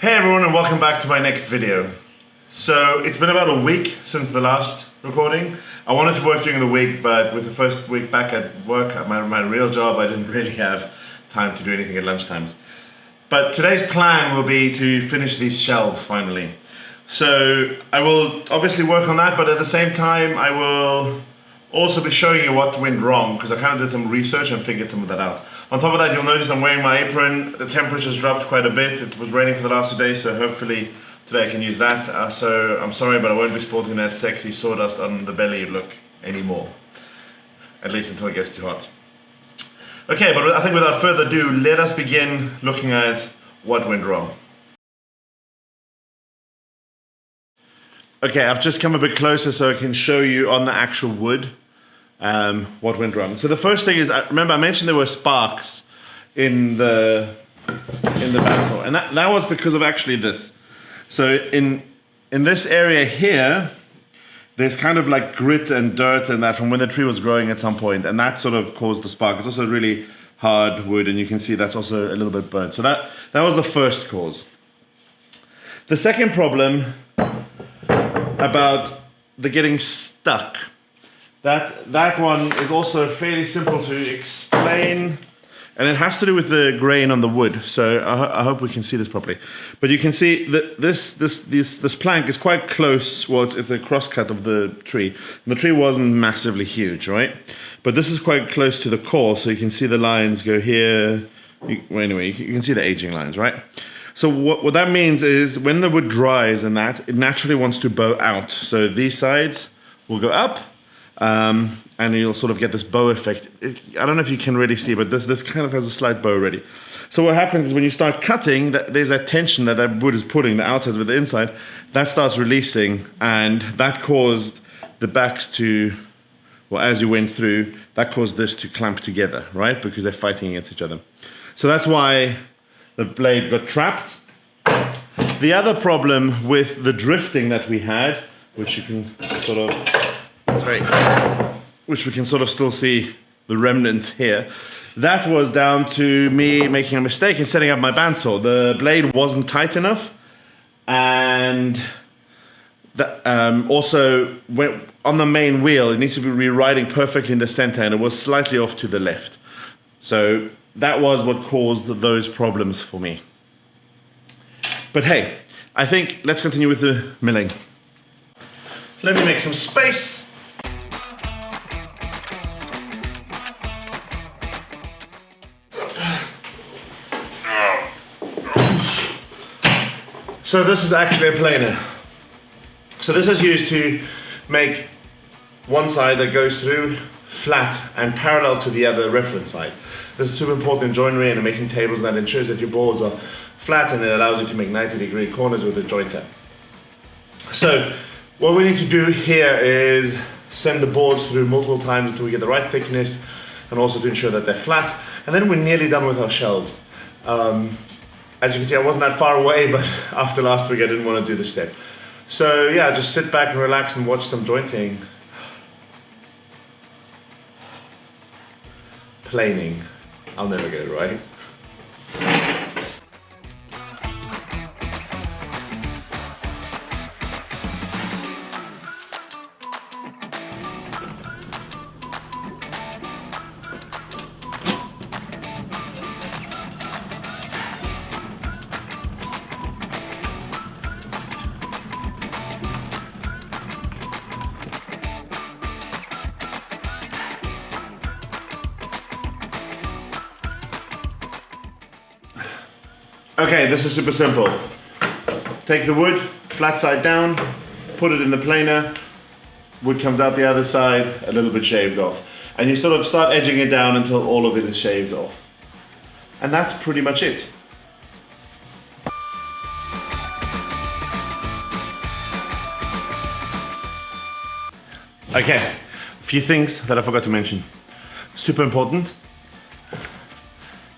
Hey everyone, and welcome back to my next video. So it's been about a week since the last recording. I wanted to work during the week, but with the first week back at work at my real job, I didn't really have time to do anything at lunchtimes. But today's plan will be to finish these shelves finally. So I will obviously work on that, but at the same time I will also be showing you what went wrong, because I kind of did some research and figured some of that out. On top of that, you'll notice I'm wearing my apron. The temperature's dropped quite a bit. It was raining for the last 2 days, so hopefully today I can use that. So I'm sorry, but I won't be sporting that sexy sawdust on the belly look anymore. At least until it gets too hot. Okay, but I think without further ado, let us begin looking at what went wrong. Okay, I've just come a bit closer so I can show you on the actual wood what went wrong. So the first thing is, remember I mentioned there were sparks in the bandsaw, and that was because of actually this. So in this area here, there's kind of like grit and dirt and that from when the tree was growing at some point, and that sort of caused the spark. It's also really hard wood, and you can see that's also a little bit burnt. So that was the first cause. The second problem about the getting stuck, that one is also fairly simple to explain, and it has to do with the grain on the wood. So I hope we can see this properly. But you can see that this plank is quite close. Well, it's a crosscut of the tree. And the tree wasn't massively huge, right? But this is quite close to the core, so you can see the lines go here. Well, anyway, you can see the aging lines, right? So what that means is when the wood dries and that, it naturally wants to bow out. So these sides will go up, and you'll sort of get this bow effect. I don't know if you can really see, but this kind of has a slight bow already. So what happens is when you start cutting, there's that tension that wood is putting, the outside with the inside, that starts releasing, and that caused the backs to, well, as you went through, that caused this to clamp together, right? Because they're fighting against each other. So that's why the blade got trapped. The other problem with the drifting that we had, which you can sort of, which we can sort of still see the remnants here, that was down to me making a mistake in setting up my bandsaw. The blade wasn't tight enough, and also on the main wheel, it needs to be re-riding perfectly in the center, and it was slightly off to the left. So that was what caused those problems for me. But hey, I think let's continue with the milling. Let me make some space. So this is actually a planer. So this is used to make one side that goes through flat and parallel to the other reference side. This is super important in joinery and making tables, and that ensures that your boards are flat, and it allows you to make 90-degree corners with a jointer. So what we need to do here is send the boards through multiple times until we get the right thickness, and also to ensure that they're flat, and then we're nearly done with our shelves. As you can see, I wasn't that far away, but after last week I didn't want to do this step. So yeah, just sit back and relax and watch some jointing. Planing. I'll never get it right. Okay, this is super simple. Take the wood, flat side down, put it in the planer, wood comes out the other side, a little bit shaved off. And you sort of start edging it down until all of it is shaved off. And that's pretty much it. Okay, a few things that I forgot to mention. Super important.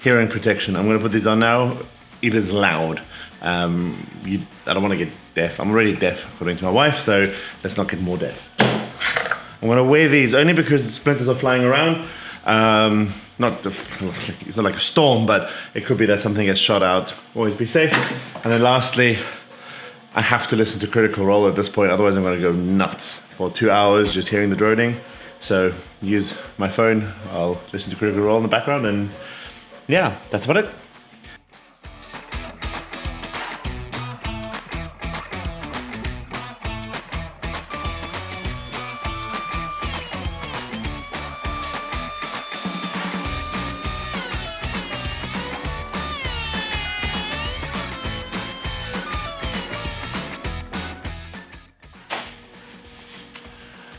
Hearing protection. I'm gonna put these on now. It is loud. I don't want to get deaf. I'm already deaf according to my wife, so let's not get more deaf. I'm gonna wear these only because the splinters are flying around. not it's not like a storm, but it could be that something gets shot out. Always be safe. And then lastly, I have to listen to Critical Role at this point, otherwise I'm going to go nuts for 2 hours just hearing the droning. So use my phone, I'll listen to Critical Role in the background, and yeah, that's about it.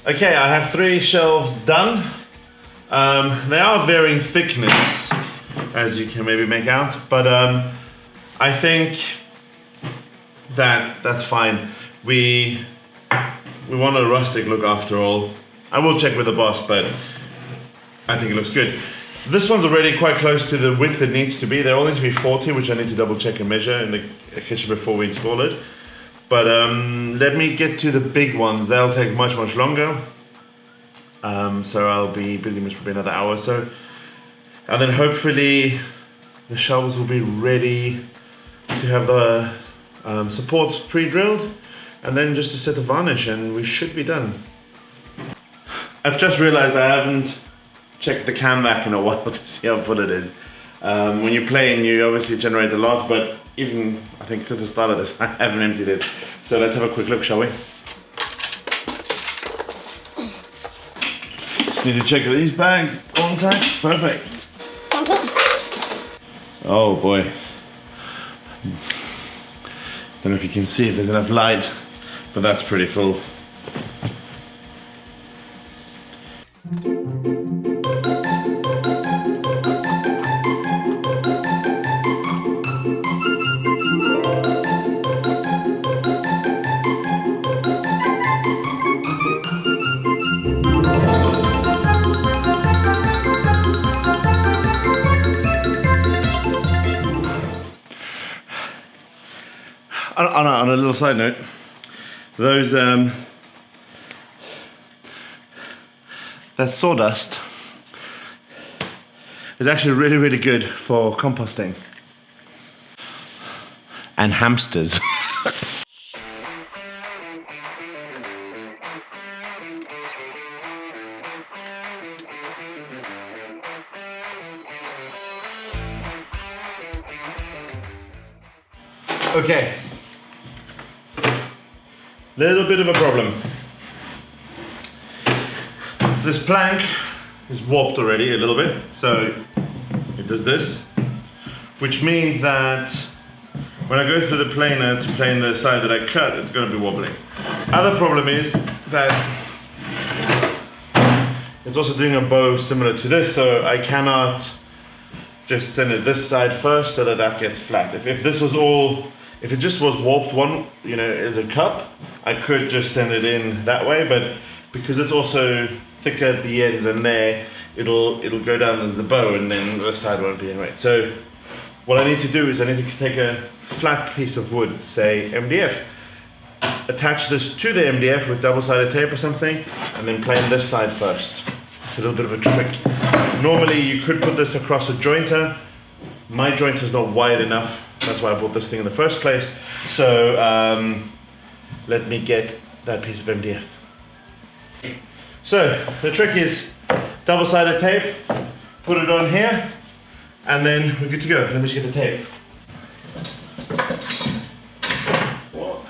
Okay, I have 3 shelves done. They are varying thickness, as you can maybe make out, but I think that's fine. We want a rustic look after all. I will check with the boss, but I think it looks good. This one's already quite close to the width it needs to be. They all need to be 40, which I need to double check and measure in the kitchen before we install it. But let me get to the big ones. They'll take much longer. So I'll be busy for probably another hour or so. And then hopefully the shelves will be ready to have the supports pre-drilled. And then just to set the varnish and we should be done. I've just realized I haven't checked the cam vac in a while to see how full it is. When you're playing, you obviously generate a lot, but even, I think since the start of this, I haven't emptied it. So let's have a quick look, shall we? Just need to check these bags, all intact, perfect. Oh boy. Don't know if you can see if there's enough light, but that's pretty full. On a little side note, those that sawdust is actually really good for composting and hamsters. Okay. Little bit of a problem. This plank is warped already a little bit, so it does this, which means that when I go through the planer to plane the side that I cut, it's going to be wobbling. Other problem is that it's also doing a bow similar to this, so I cannot just send it this side first so that that gets flat. If this was all, if it just was warped one, you know, as a cup, I could just send it in that way, but because it's also thicker at the ends and there, it'll go down as a bow and then the side won't be anyway. So what I need to do is I need to take a flat piece of wood, say MDF, attach this to the MDF with double-sided tape or something, and then plane this side first. It's a little bit of a trick. Normally you could put this across a jointer. My jointer is not wide enough. That's why I bought this thing in the first place. So let me get that piece of MDF. So the trick is double-sided tape, put it on here, and then we're good to go. Let me just get the tape. What?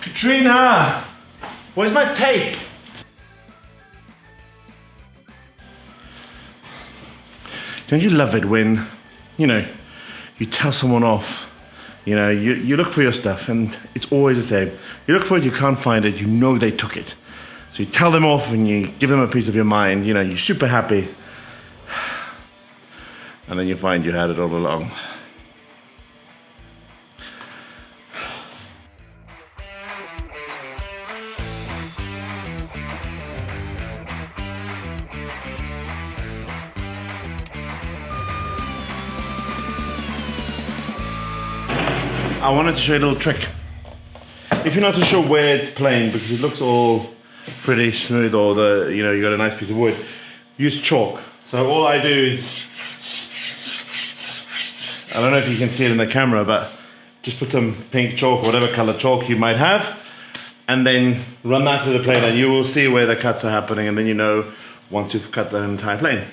Katrina, where's my tape? Don't you love it when, you know, you tell someone off, you know, you look for your stuff and it's always the same. You look for it, you can't find it, you know they took it. So you tell them off and you give them a piece of your mind, you know, you're super happy. And then you find you had it all along. I wanted to show you a little trick. If you're not too sure where it's playing, because it looks all pretty smooth, or you got a nice piece of wood, use chalk. So all I do is, I don't know if you can see it in the camera, but just put some pink chalk or whatever color chalk you might have, and then run that through the plane, and you will see where the cuts are happening, and then you know once you've cut the entire plane.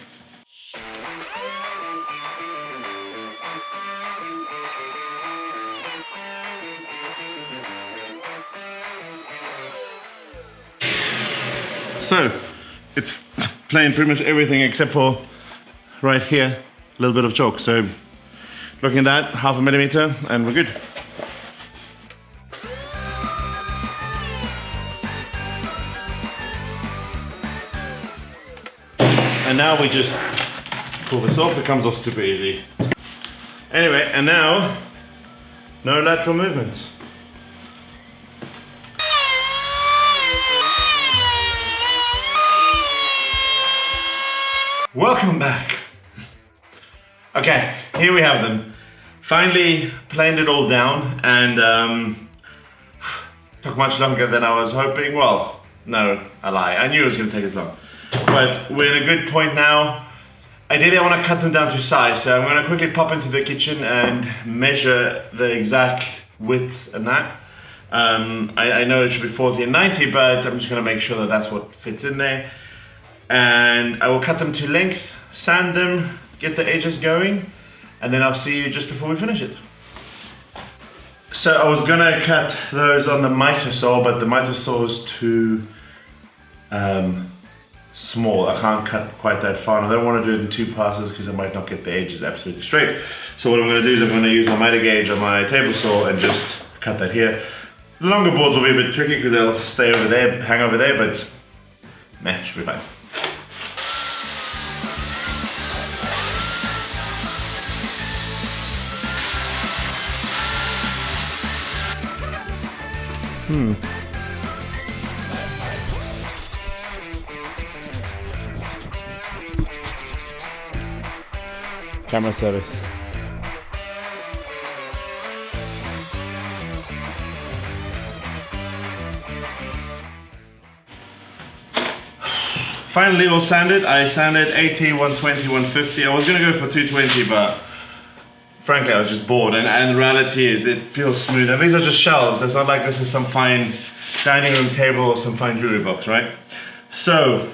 So it's playing pretty much everything except for right here, a little bit of chalk. So looking at that, 0.5 millimeter, and we're good. And now we just pull this off. It comes off super easy. Anyway, and now no lateral movement. Welcome back. Okay, here we have them. Finally planed it all down, and took much longer than I was hoping. Well, no, a lie. I knew it was going to take as long. But we're in a good point now. Ideally, I want to cut them down to size, so I'm going to quickly pop into the kitchen and measure the exact widths and that. I know it should be 40 and 90, but I'm just going to make sure that that's what fits in there. And I will cut them to length, sand them, get the edges going, and then I'll see you just before we finish it. So I was gonna cut those on the miter saw, but the miter saw is too small. I can't cut quite that far, and I don't want to do it in 2 passes because I might not get the edges absolutely straight. So what I'm going to do is I'm going to use my miter gauge on my table saw and just cut that here. The longer boards will be a bit tricky because they'll stay over there, hang over there, but meh, should be fine. Camera service. Finally all sanded. I sanded 80, 120, 150. I was gonna go for 220, but frankly I was just bored, and the reality is it feels smooth. And these are just shelves. It's not like this is some fine dining room table or some fine jewelry box, right? So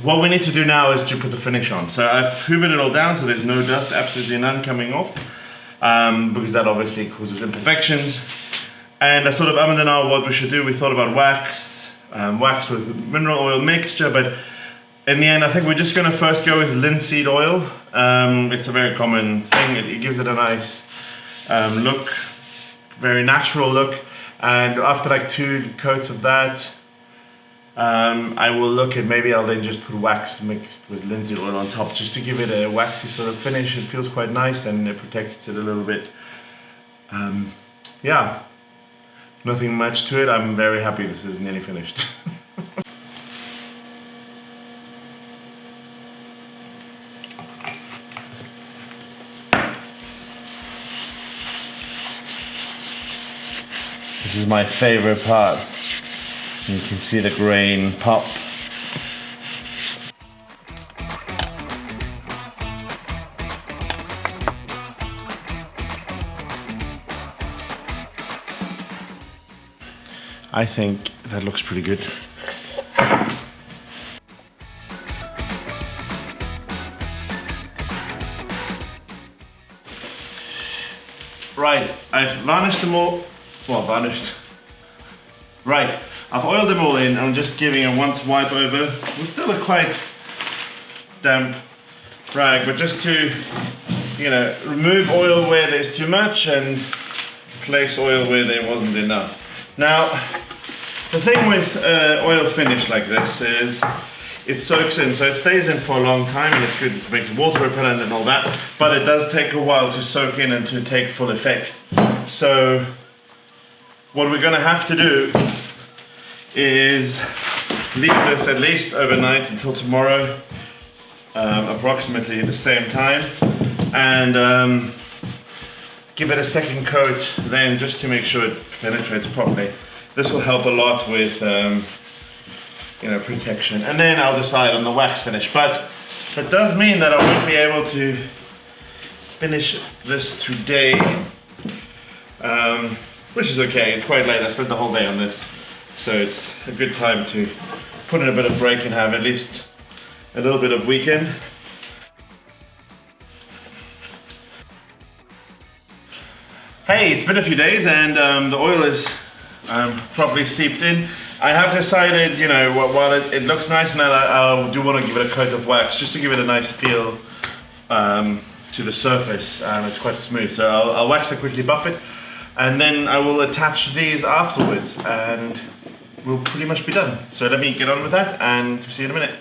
what we need to do now is to put the finish on. So I've hoovered it all down so there's no dust, absolutely none coming off, because that obviously causes imperfections. And I sort of and ahh'd what we should do. We thought about wax, wax with mineral oil mixture, but in the end I think we're just going to first go with linseed oil. It's a very common thing. It gives it a nice look, very natural look. And after like 2 coats of that, I will look at maybe I'll then just put wax mixed with linseed oil on top just to give it a waxy sort of finish. It feels quite nice and it protects it a little bit. Yeah, nothing much to it. I'm very happy this is nearly finished. This is my favorite part. You can see the grain pop. I think that looks pretty good. Right, I've varnished them all. Well, varnished. Right, I've oiled them all in. I'm just giving a once wipe over with still a quite damp rag, but just to, you know, remove oil where there's too much and place oil where there wasn't enough. Now, the thing with oil finish like this is it soaks in, so it stays in for a long time, and it's good. It makes water repellent and all that, but it does take a while to soak in and to take full effect. So what we're gonna have to do is leave this at least overnight until tomorrow, approximately the same time, and give it a second coat then just to make sure it penetrates properly. This will help a lot with protection. And then I'll decide on the wax finish. But it does mean that I won't be able to finish this today, which is okay. It's quite late. I spent the whole day on this, so it's a good time to put in a bit of break and have at least a little bit of weekend. Hey, it's been a few days and the oil is properly seeped in. I have decided, while it looks nice and that I do want to give it a coat of wax just to give it a nice feel to the surface. It's quite smooth, so I'll wax it, quickly buff it, and then I will attach these afterwards and we'll pretty much be done. So let me get on with that and see you in a minute.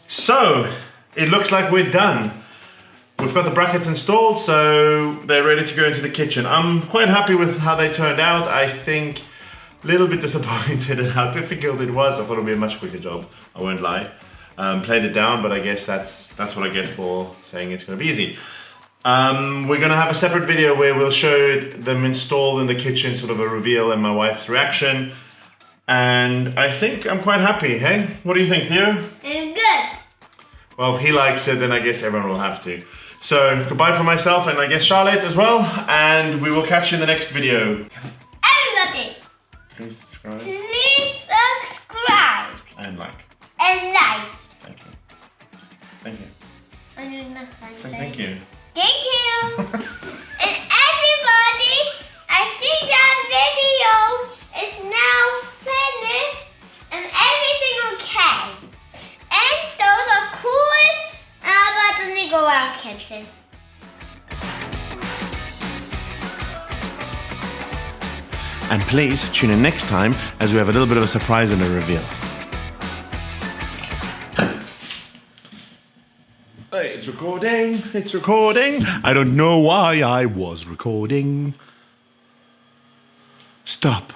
So, it looks like we're done. We've got the brackets installed, so they're ready to go into the kitchen. I'm quite happy with how they turned out. I think a little bit disappointed in how difficult it was. I thought it would be a much quicker job, I won't lie. Played it down, but I guess that's what I get for saying it's gonna be easy. We're gonna have a separate video where we'll show them installed in the kitchen, sort of a reveal and my wife's reaction. And I think I'm quite happy, hey? What do you think, Theo? Good. Well, if he likes it, then I guess everyone will have to. So, goodbye from myself and I guess Charlotte as well. And we will catch you in the next video. Everybody, Please subscribe. please subscribe And like. and like. Thank you. Thank you. Thank you. Thank you. And everybody, I think that video is now finished and everything okay. And those are cool, but let me go out kitchen. And please tune in next time as we have a little bit of a surprise and a reveal. Hey, it's recording. It's recording. I don't know why I was recording. Stop.